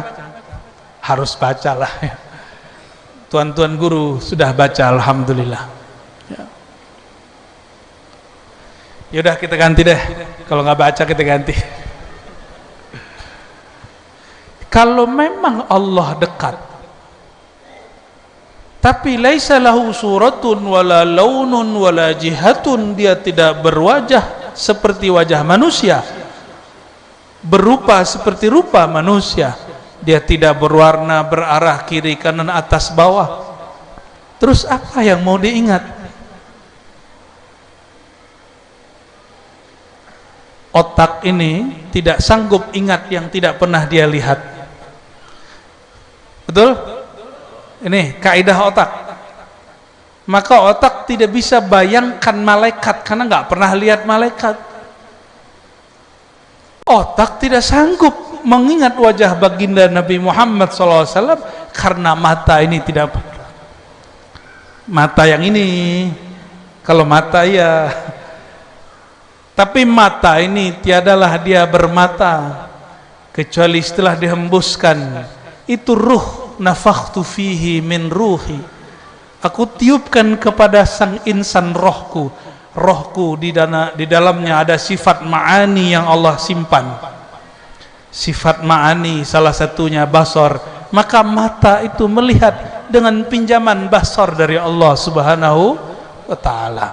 Harus bacalah ya. Tuan-tuan guru sudah baca, alhamdulillah. Ya. Yaudah kita ganti deh. Kalau nggak baca kita ganti. Kalau memang Allah dekat, tapi laisa lahu suratun wala launun wala jihatun, dia tidak berwajah seperti wajah manusia, berupa seperti rupa manusia, dia tidak berwarna, berarah kiri kanan atas bawah, terus apa yang mau diingat? Otak ini tidak sanggup ingat yang tidak pernah dia lihat. Betul? Ini kaidah otak. Maka otak tidak bisa bayangkan malaikat karena nggak pernah lihat malaikat. Otak tidak sanggup mengingat wajah baginda Nabi Muhammad SAW karena mata ini tidak. Mata yang ini, kalau mata ya, tapi mata ini tiadalah dia bermata kecuali setelah dihembuskan. Itu ruh, nafakhtu fihi min ruhi, aku tiupkan kepada sang insan rohku. Rohku di dalamnya ada sifat ma'ani yang Allah simpan. Sifat ma'ani salah satunya basar. Maka mata itu melihat dengan pinjaman basar dari Allah Subhanahu wa ta'ala.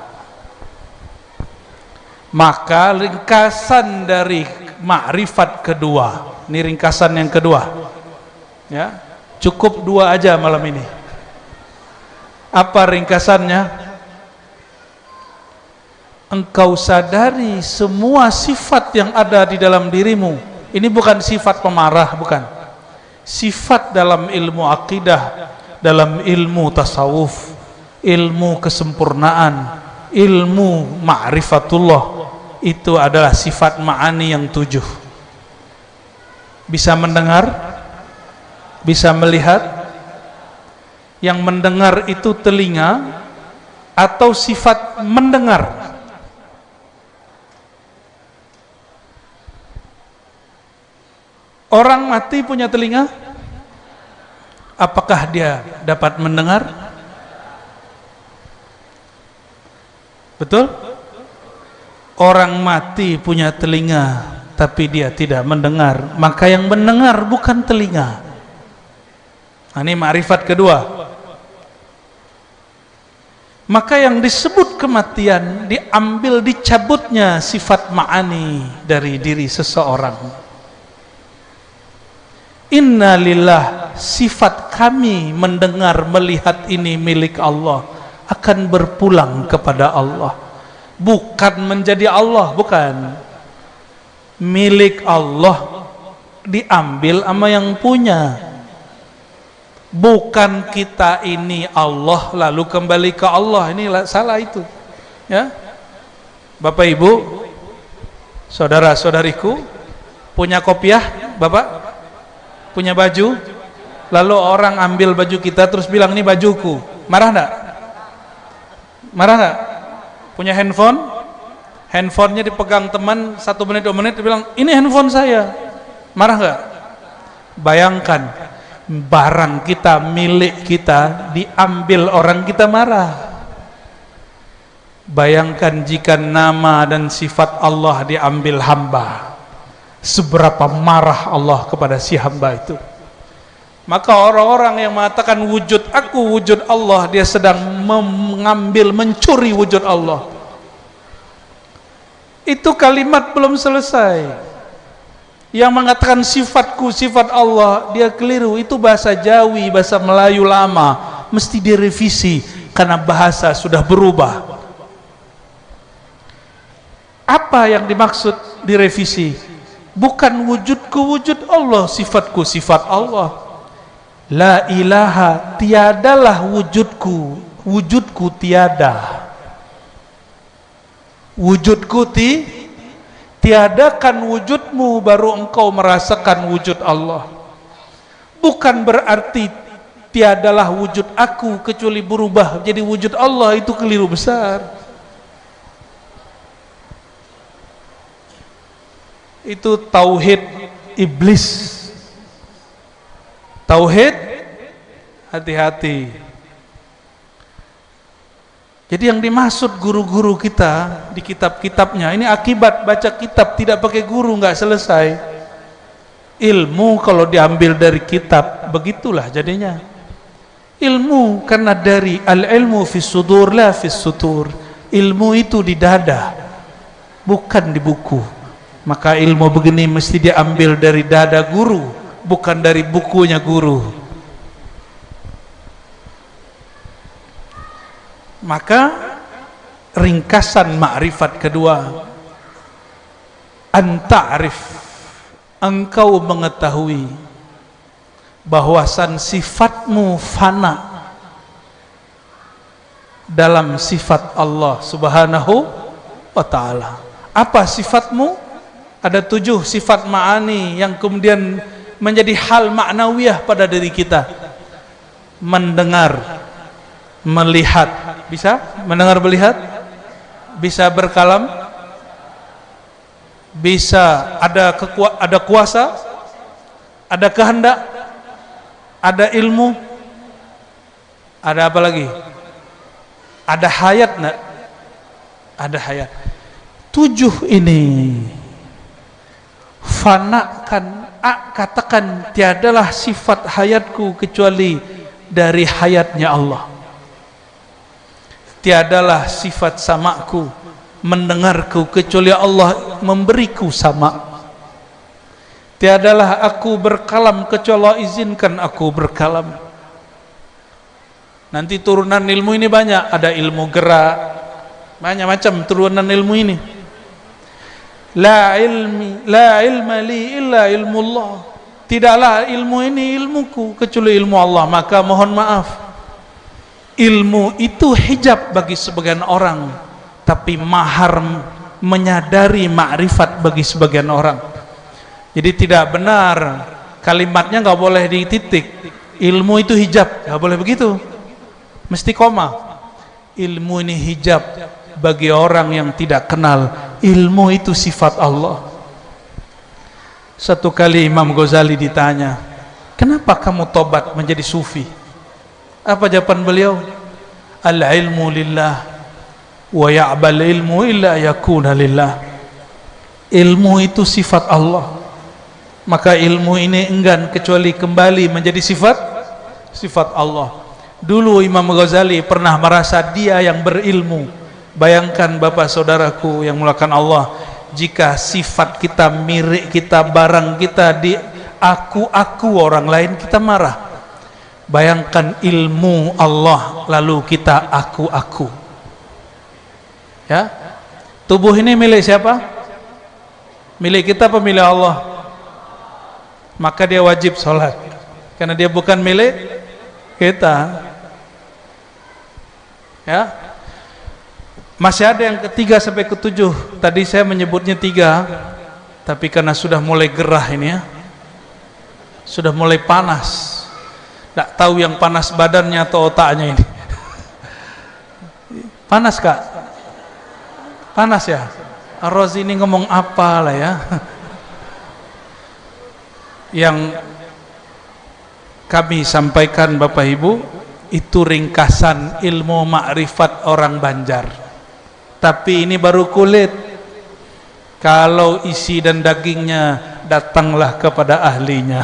Maka ringkasan dari ma'rifat kedua, ini ringkasan yang kedua ya, cukup dua aja malam ini. Apa ringkasannya? Engkau sadari semua sifat yang ada di dalam dirimu. Ini bukan sifat pemarah, bukan. Sifat dalam ilmu akidah, dalam ilmu tasawuf, ilmu kesempurnaan, ilmu ma'rifatullah, itu adalah sifat ma'ani yang 7. Bisa mendengar, bisa melihat. Yang mendengar itu telinga atau sifat mendengar? Orang mati punya telinga, apakah dia dapat mendengar? Betul? Orang mati punya telinga tapi dia tidak mendengar, maka yang mendengar bukan telinga. Nah, ini ma'rifat kedua. Maka yang disebut kematian diambil, dicabutnya sifat ma'ani dari diri seseorang. Inna lillah, sifat kami mendengar melihat ini milik Allah, akan berpulang kepada Allah, bukan menjadi Allah, bukan. Milik Allah diambil sama yang punya. Bukan kita ini Allah lalu kembali ke Allah, ini salah itu ya. Bapak Ibu, saudara-saudariku, punya kopiah, Bapak punya baju, lalu orang ambil baju kita terus bilang ini bajuku, marah enggak? Marah enggak? Punya handphone, handphonenya dipegang teman 1 menit 2 menit, dia bilang ini handphone saya, marah enggak? Bayangkan barang kita, milik kita diambil orang, kita marah. Bayangkan jika nama dan sifat Allah diambil hamba, seberapa marah Allah kepada si hamba itu. Maka orang-orang yang mengatakan wujud aku, wujud Allah, dia sedang mengambil, mencuri wujud Allah. Itu kalimat belum selesai. Yang mengatakan sifatku, sifat Allah, dia keliru. Itu bahasa Jawi, bahasa Melayu lama, mesti direvisi karena bahasa sudah berubah. Apa yang dimaksud direvisi? Bukan wujudku wujud Allah, sifatku sifat Allah. La ilaha, tiadalah wujudku, wujudku tiada. Wujudku tiadakan wujudmu baru engkau merasakan wujud Allah. Bukan berarti tiadalah wujud aku kecuali berubah jadi wujud Allah, itu keliru besar. Itu tauhid iblis. Tauhid, hati-hati. Jadi yang dimaksud guru-guru kita di kitab-kitabnya, ini akibat baca kitab tidak pakai guru nggak selesai. Ilmu kalau diambil dari kitab, begitulah jadinya. Ilmu karena dari al-ilmu fis sudur la fis sutur. Ilmu itu di dada, bukan di buku. Maka ilmu begini mesti diambil dari dada guru, bukan dari bukunya guru. Maka ringkasan ma'rifat kedua, anta'rif, engkau mengetahui bahwasan sifatmu fana dalam sifat Allah subhanahu wa ta'ala. Apa sifatmu? Ada 7 sifat ma'ani yang kemudian menjadi hal maknawiyah pada diri kita. Mendengar, melihat, bisa mendengar, melihat, bisa berkalam, bisa ada kuasa, ada kehendak, ada ilmu, ada apa lagi? Ada hayat enggak? Ada hayat. 7 ini fanakan, katakan tiadalah sifat hayatku kecuali dari hayatnya Allah. Tiadalah sifat samaku, mendengarku, kecuali Allah memberiku sama. Tiadalah aku berkalam kecuali Allah izinkan aku berkalam. Nanti turunan ilmu ini banyak, ada ilmu gerak, banyak macam turunan ilmu ini. La ilma li illa ilmullah. Tidaklah ilmu ini ilmuku kecuali ilmu Allah. Maka mohon maaf, ilmu itu hijab bagi sebagian orang, tapi mahar menyadari ma'rifat bagi sebagian orang. Jadi tidak benar kalimatnya, nggak boleh dititik. Ilmu itu hijab, nggak boleh begitu, mesti koma. Ilmu ini hijab bagi orang yang tidak kenal ilmu itu sifat Allah. Satu kali Imam Ghazali ditanya, kenapa kamu tobat menjadi sufi? Apa jawaban beliau? Al-ilmu lillah wa ya'bal ilmu illa yakuna lillah. Ilmu itu sifat Allah, maka ilmu ini enggan kecuali kembali menjadi sifat Allah. Dulu Imam Ghazali pernah merasa dia yang berilmu. Bayangkan Bapak saudaraku yang mulakan Allah, jika sifat kita, mirip kita, barang kita di aku orang lain, kita marah. Bayangkan ilmu Allah lalu kita aku. Ya, tubuh ini milik siapa? Milik kita apa milik Allah? Maka dia wajib sholat karena dia bukan milik kita. Ya, masih ada yang ketiga sampai ketujuh. Tadi saya menyebutnya 3, tapi karena sudah mulai gerah ini ya, sudah mulai panas, tidak tahu yang panas badannya atau otaknya ini. Panas Kak? Panas ya? Ar-Razi ini ngomong apa lah ya? Yang kami sampaikan Bapak Ibu, itu ringkasan ilmu ma'rifat orang Banjar. tapi ini baru kulit. Kalau isi dan dagingnya, datanglah kepada ahlinya.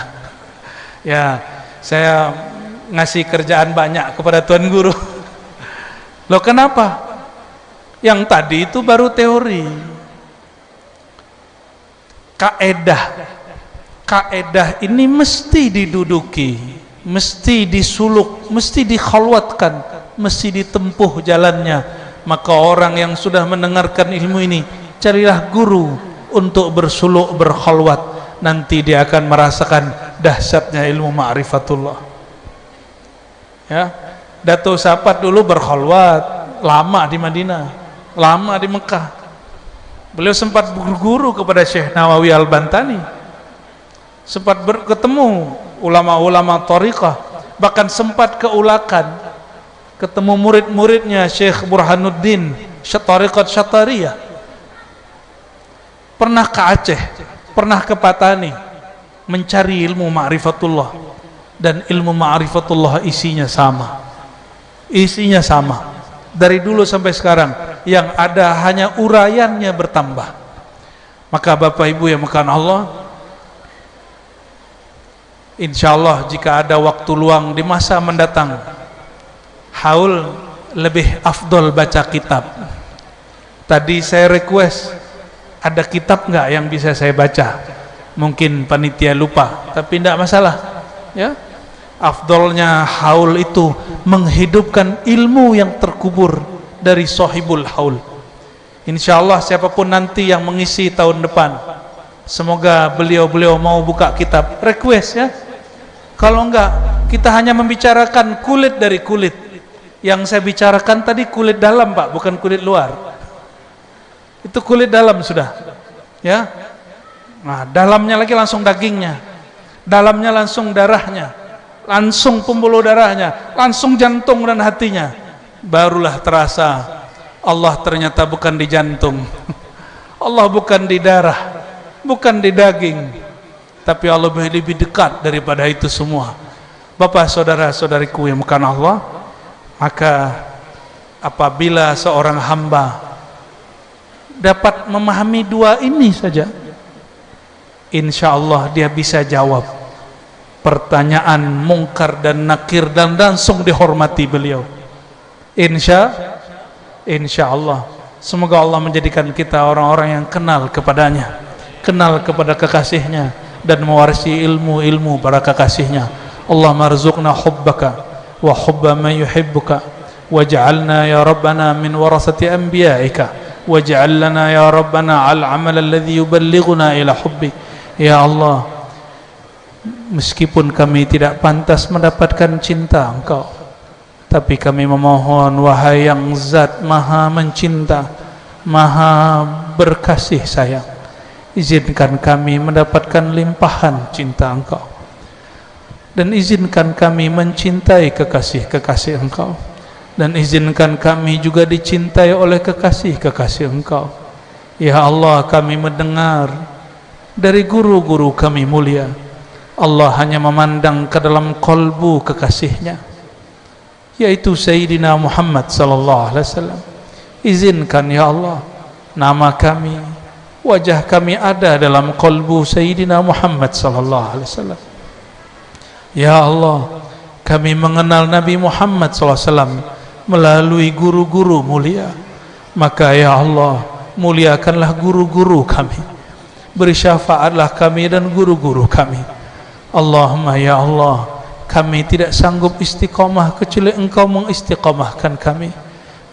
Ya, saya ngasih kerjaan banyak kepada Tuan Guru. Loh kenapa? Yang tadi itu baru teori. Kaedah ini mesti diduduki, mesti disuluk, mesti dikhalwatkan, mesti ditempuh jalannya. Maka orang yang sudah mendengarkan ilmu ini, carilah guru untuk bersuluk, berkhalwat. Nanti dia akan merasakan dahsyatnya ilmu ma'rifatullah. Ya, Datuk Sapat dulu berkhalwat lama di Madinah, lama di Mekah. Beliau sempat berguru kepada Syekh Nawawi Al-Bantani, sempat berketemu ulama-ulama thariqah, bahkan sempat keulakan ketemu murid-muridnya Syekh Burhanuddin Thariqat Syatariyah. Pernah ke Aceh, pernah ke Patani mencari ilmu ma'rifatullah, dan ilmu ma'rifatullah isinya sama, isinya sama dari dulu sampai sekarang. Yang ada hanya uraiannya bertambah. Maka Bapak Ibu yang makanan Allah, insyaallah jika ada waktu luang di masa mendatang, haul lebih afdol baca kitab. Tadi saya request, ada kitab nggak yang bisa saya baca? Mungkin panitia lupa, tapi tidak masalah. Ya, afdolnya haul itu menghidupkan ilmu yang terkubur dari sahibul haul. Insyaallah siapapun nanti yang mengisi tahun depan, semoga beliau-beliau mau buka kitab, request ya. Kalau enggak, kita hanya membicarakan kulit dari kulit. Yang saya bicarakan tadi kulit dalam, Pak, bukan kulit luar. Itu kulit dalam sudah. Ya. Nah, dalamnya lagi langsung dagingnya. Dalamnya langsung darahnya. Langsung pembuluh darahnya, langsung jantung dan hatinya. Barulah terasa Allah ternyata bukan di jantung, Allah bukan di darah, bukan di daging, tapi Allah lebih dekat daripada itu semua. Bapak saudara-saudariku yang bukan Allah, maka apabila seorang hamba dapat memahami dua ini saja, insya Allah dia bisa jawab pertanyaan mungkar dan nakir dan langsung dihormati beliau. Insya Allah. Semoga Allah menjadikan kita orang-orang yang kenal kepadanya, kenal kepada kekasihnya, dan mewarisi ilmu-ilmu para kekasihnya. Allahumma arzuqna hubbaka wa hubba man yuhibbuka, waj'alna ya Rabbana min warasati anbiya'ika, waj'al lana ya Rabbana al-amal alladhi yuballighuna ila hubbi. Ya Allah, meskipun kami tidak pantas mendapatkan cinta Engkau, tapi kami memohon, wahai yang zat maha mencinta, maha berkasih sayang, izinkan kami mendapatkan limpahan cinta Engkau, dan izinkan kami mencintai kekasih-kekasih Engkau, dan izinkan kami juga dicintai oleh kekasih-kekasih Engkau. Ya Allah, kami mendengar dari guru-guru kami mulia, Allah hanya memandang ke dalam kolbu kekasihnya, yaitu Sayyidina Muhammad sallallahu alaihi wasallam. Izinkan ya Allah, nama kami, wajah kami ada dalam kolbu Sayyidina Muhammad sallallahu alaihi wasallam. Ya Allah, kami mengenal Nabi Muhammad sallallahu alaihi wasallam melalui guru-guru mulia. Maka ya Allah, muliakanlah guru-guru kami, beri syafaatlah kami dan guru-guru kami. Allahumma ya Allah, kami tidak sanggup istiqamah kecuali Engkau mengistiqamahkan kami.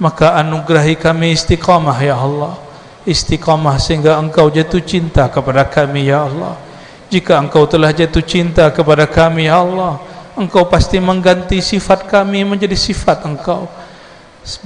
Maka anugerahi kami istiqamah ya Allah, istiqamah sehingga Engkau jatuh cinta kepada kami ya Allah. Jika Engkau telah jatuh cinta kepada kami ya Allah, Engkau pasti mengganti sifat kami menjadi sifat Engkau.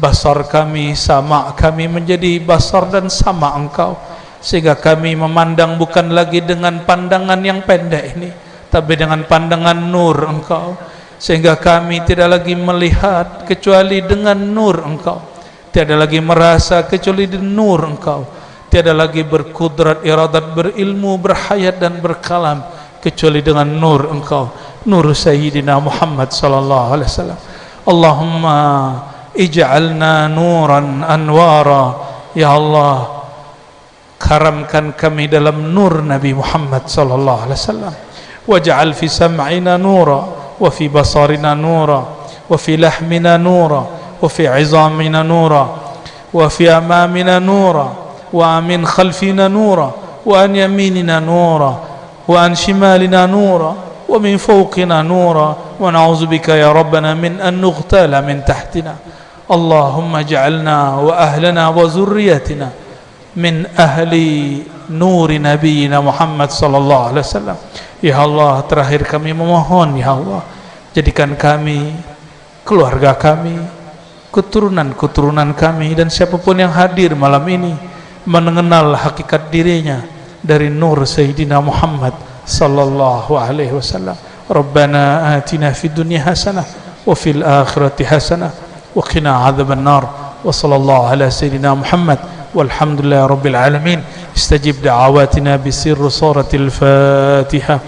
Basar kami, sama kami menjadi basar dan sama Engkau, sehingga kami memandang bukan lagi dengan pandangan yang pendek ini, tapi dengan pandangan nur Engkau, sehingga kami tidak lagi melihat kecuali dengan nur Engkau, tiada lagi merasa kecuali dengan nur Engkau, tiada lagi berkudrat, iradat, berilmu, berhayat dan berkalam kecuali dengan nur Engkau, nur Sayyidina Muhammad sallallahu alaihi wasallam. Allahumma ij'alna nuran anwara Ya Allah, karamkan kami dalam nur Nabi Muhammad sallallahu alaihi wasallam. Waj'al fi sam'ina nura wa fi basarina nura wa fi lahmina nura wa fi 'izamina nura wa fi amamina nura wa min khalfina nura wa an yaminina nura wa an shimalina nura wa min fawqina nura wa na'udzu bika ya rabbana min an nughtala min tahtina. Allahumma ja'alna wa ahlana wa zurriyatina min ahli nuri nabiyina Muhammad sallallahu alaihi wasallam. Ya Allah, terakhir kami memohon, ya Allah, jadikan kami, keluarga kami, keturunan-keturunan kami dan siapapun yang hadir malam ini mengenal hakikat dirinya dari nur Sayyidina Muhammad sallallahu alaihi wasallam. Rabbana atina fid dunya hasanah wa fil akhirati hasanah wa qina adzaban nar. Wa sallallahu ala sayyidina Muhammad walhamdulillahi rabbil alamin. Istajib da'awatina bi sirri suratil Fatihah.